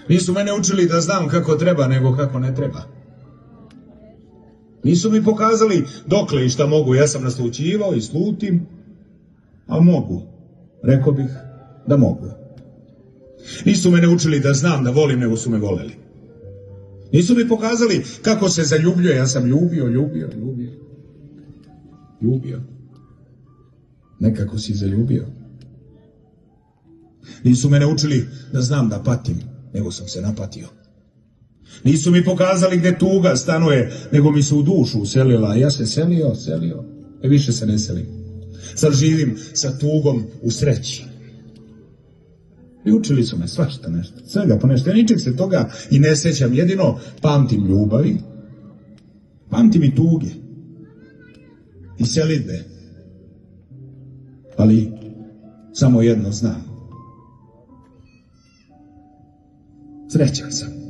Nisu mene učili da znam kako treba, nego kako ne treba. Nisu mi pokazali dokle i šta mogu. Ja sam naslućivao i slutim, a mogu. Rekao bih da mogu. Nisu mene učili da znam da volim, nego su me voleli. Nisu mi pokazali kako se zaljubljuje. Ja sam ljubio. Nekako si zaljubio. Nisu mene učili da znam da patim, nego sam se napatio. Nisu mi pokazali gde tuga stanuje, nego mi se u dušu uselila. Ja se selio. Više se ne selim. Sad živim sa tugom u sreći. I učili su me svašta nešto. Svega po nešto. Ja ničeg se toga i ne sećam. Jedino pamtim ljubavi. Pamtim i tuge. I selidbe. Ali samo jedno znam. Srećan sam.